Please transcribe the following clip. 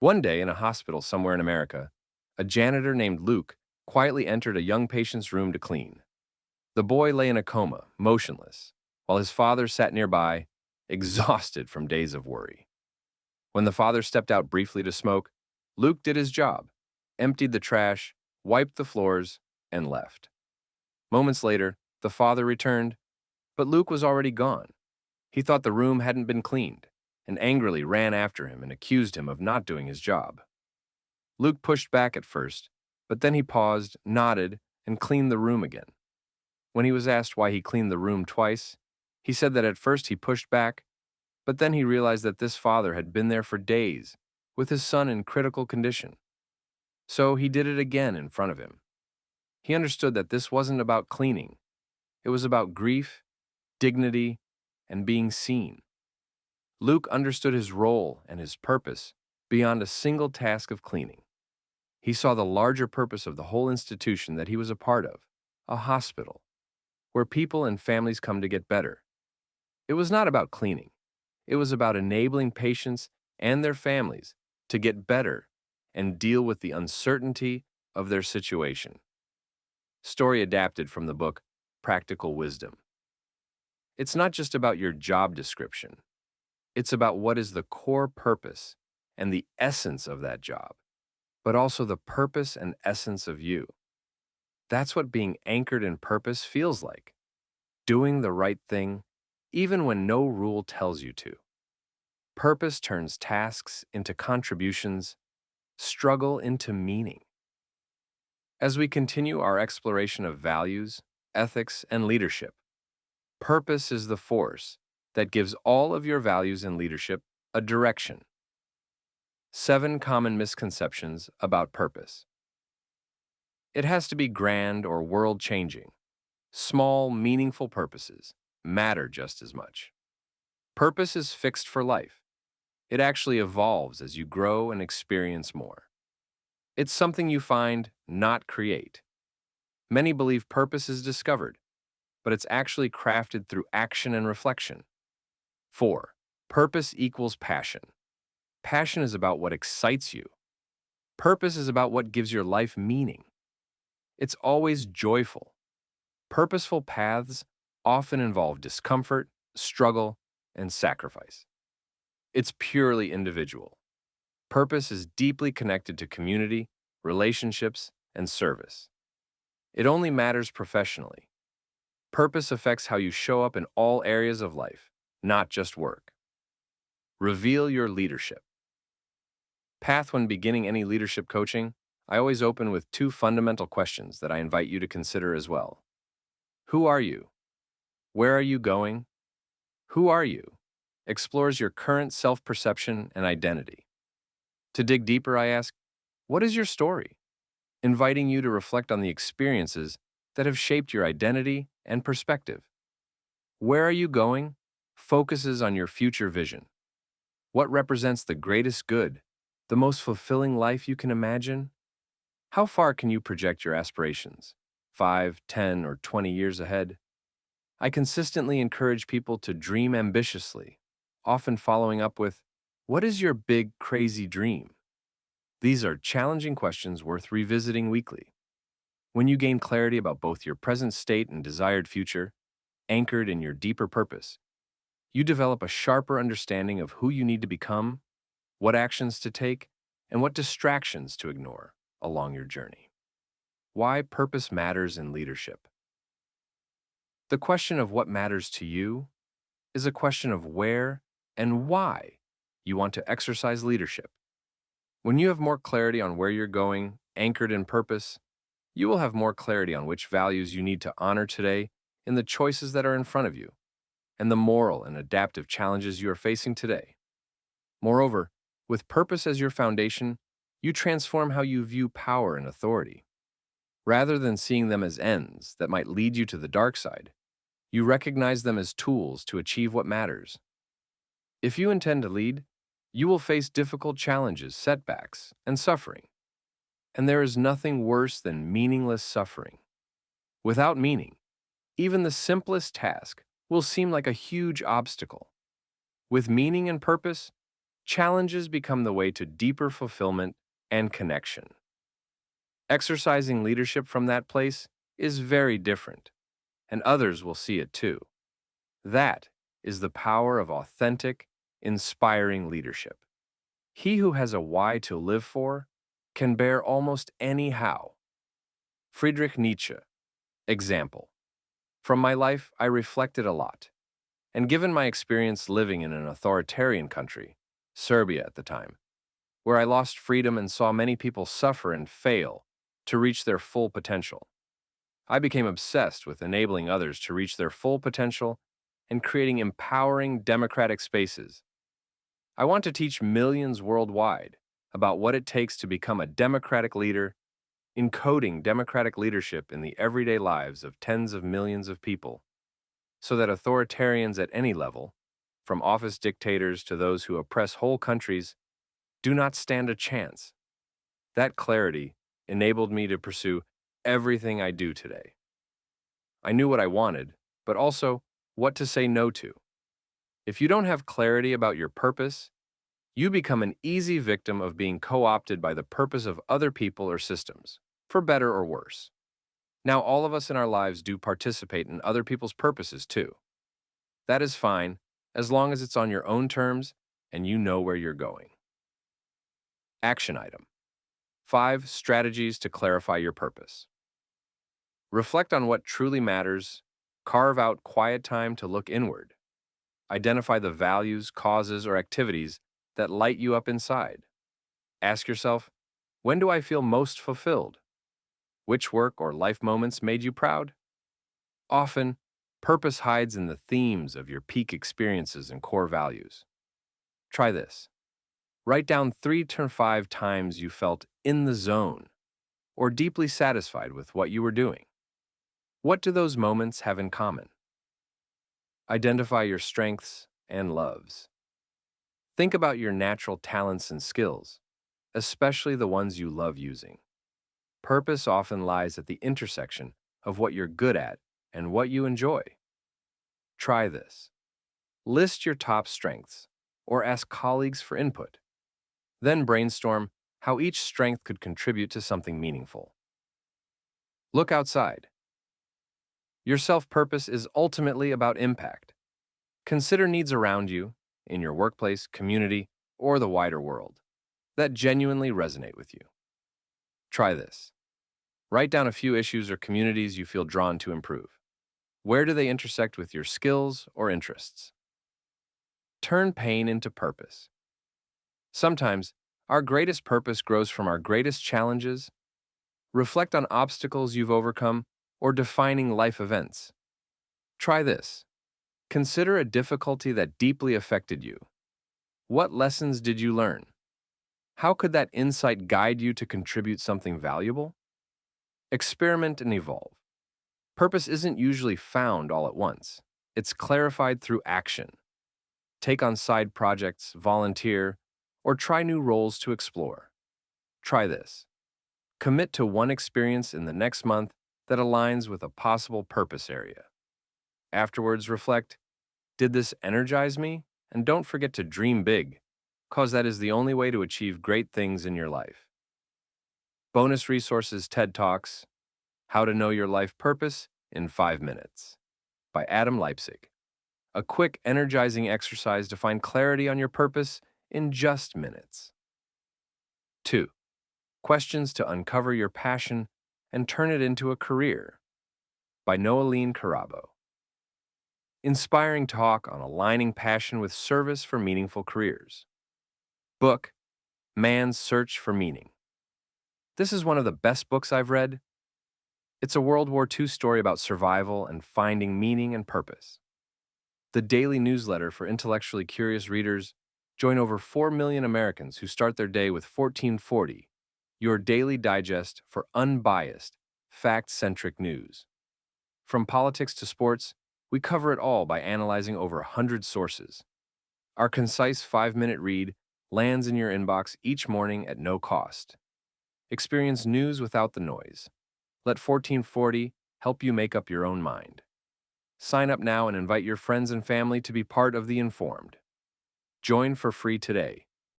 One day in a hospital somewhere in America, a janitor named Luke quietly entered a young patient's room to clean. The boy lay in a coma, motionless, while his father sat nearby, exhausted from days of worry. When the father stepped out briefly to smoke, Luke did his job, emptied the trash, wiped the floors, and left. Moments later, the father returned, but Luke was already gone. He thought the room hadn't been cleaned, and angrily ran after him and accused him of not doing his job. Luke pushed back at first, but then he paused, nodded, and cleaned the room again. When he was asked why he cleaned the room twice, he said that at first he pushed back, but then he realized that this father had been there for days, with his son in critical condition. So he did it again in front of him. He understood that this wasn't about cleaning. It was about grief, dignity, and being seen. Luke understood his role and his purpose beyond a single task of cleaning. He saw the larger purpose of the whole institution that he was a part of, a hospital, where people and families come to get better. It was not about cleaning. It was about enabling patients and their families to get better and deal with the uncertainty of their situation. Story adapted from the book Practical Wisdom. It's not just about your job description. It's about what is the core purpose and the essence of that job, but also the purpose and essence of you. That's what being anchored in purpose feels like. Doing the right thing, even when no rule tells you to. Purpose turns tasks into contributions, struggle into meaning. As we continue our exploration of values, ethics, and leadership, purpose is the force that gives all of your values and leadership a direction. 7 common misconceptions about purpose. It has to be grand or world-changing. Small, meaningful purposes matter just as much. Purpose is fixed for life. It actually evolves as you grow and experience more. It's something you find, not create. Many believe purpose is discovered, but it's actually crafted through action and reflection. 4. Purpose equals passion. Passion is about what excites you. Purpose is about what gives your life meaning. It's always joyful. Purposeful paths often involve discomfort, struggle, and sacrifice. It's purely individual. Purpose is deeply connected to community, relationships, and service. It only matters professionally. Purpose affects how you show up in all areas of life, not just work. Reveal your leadership. Path when beginning any leadership coaching, I always open with 2 fundamental questions that I invite you to consider as well. Who are you? Where are you going? Who are you? Explores your current self-perception and identity. To dig deeper, I ask, what is your story? Inviting you to reflect on the experiences that have shaped your identity and perspective. Where are you going? Focuses on your future vision. What represents the greatest good, the most fulfilling life you can imagine? How far can you project your aspirations? 5, 10, or 20 years ahead? I consistently encourage people to dream ambitiously, often following up with, what is your big, crazy dream? These are challenging questions worth revisiting weekly. When you gain clarity about both your present state and desired future, anchored in your deeper purpose, you develop a sharper understanding of who you need to become, what actions to take, and what distractions to ignore along your journey. Why purpose matters in leadership. The question of what matters to you is a question of where and why you want to exercise leadership. When you have more clarity on where you're going, anchored in purpose, you will have more clarity on which values you need to honor today in the choices that are in front of you, and the moral and adaptive challenges you are facing today. Moreover, with purpose as your foundation, you transform how you view power and authority. Rather than seeing them as ends that might lead you to the dark side, you recognize them as tools to achieve what matters. If you intend to lead, you will face difficult challenges, setbacks, and suffering. And there is nothing worse than meaningless suffering. Without meaning, even the simplest task will seem like a huge obstacle. With meaning and purpose, Challenges become the way to deeper fulfillment and connection. Exercising leadership from that place is very different, and others will see it too. That is the power of authentic, inspiring leadership. He who has a why to live for can bear almost any how. Friedrich Nietzsche. Example. From my life, I reflected a lot. And given my experience living in an authoritarian country, Serbia at the time, where I lost freedom and saw many people suffer and fail to reach their full potential, I became obsessed with enabling others to reach their full potential and creating empowering democratic spaces. I want to teach millions worldwide about what it takes to become a democratic leader, encoding democratic leadership in the everyday lives of tens of millions of people, so that authoritarians at any level, from office dictators to those who oppress whole countries, do not stand a chance. That clarity enabled me to pursue everything I do today. I knew what I wanted, but also what to say no to. If you don't have clarity about your purpose, you become an easy victim of being co-opted by the purpose of other people or systems, for better or worse. Now, all of us in our lives do participate in other people's purposes too. That is fine, as long as it's on your own terms and you know where you're going. Action item. 5 strategies to clarify your purpose. Reflect on what truly matters. Carve out quiet time to look inward. Identify the values, causes, or activities that light you up inside. Ask yourself, when do I feel most fulfilled? Which work or life moments made you proud? Often, purpose hides in the themes of your peak experiences and core values. Try this. Write down 3 to 5 times you felt in the zone or deeply satisfied with what you were doing. What do those moments have in common? Identify your strengths and loves. Think about your natural talents and skills, especially the ones you love using. Purpose often lies at the intersection of what you're good at and what you enjoy. Try this. List your top strengths or ask colleagues for input. Then brainstorm how each strength could contribute to something meaningful. Look outside. Your self-purpose is ultimately about impact. Consider needs around you, in your workplace, community, or the wider world, that genuinely resonate with you. Try this. Write down a few issues or communities you feel drawn to improve. Where do they intersect with your skills or interests? Turn pain into purpose. Sometimes, our greatest purpose grows from our greatest challenges. Reflect on obstacles you've overcome or defining life events. Try this. Consider a difficulty that deeply affected you. What lessons did you learn? How could that insight guide you to contribute something valuable? Experiment and evolve. Purpose isn't usually found all at once. It's clarified through action. Take on side projects, volunteer, or try new roles to explore. Try this. Commit to one experience in the next month that aligns with a possible purpose area. Afterwards, reflect, did this energize me? And don't forget to dream big, cause that is the only way to achieve great things in your life. Bonus resources TED Talks, How to Know Your Life Purpose in 5 Minutes by Adam Leipzig. A quick, energizing exercise to find clarity on your purpose in just minutes. 2. Questions to Uncover Your Passion and Turn It into a Career by Noeline Carabo. Inspiring talk on aligning passion with service for meaningful careers. Book, Man's Search for Meaning. This is one of the best books I've read. It's a World War II story about survival and finding meaning and purpose. The daily newsletter for intellectually curious readers. Join over 4 million Americans who start their day with 1440, your daily digest for unbiased, fact-centric news. From politics to sports, we cover it all by analyzing over 100 sources. Our concise 5-minute read lands in your inbox each morning at no cost. Experience news without the noise. Let 1440 help you make up your own mind. Sign up now and invite your friends and family to be part of the Informed. Join for free today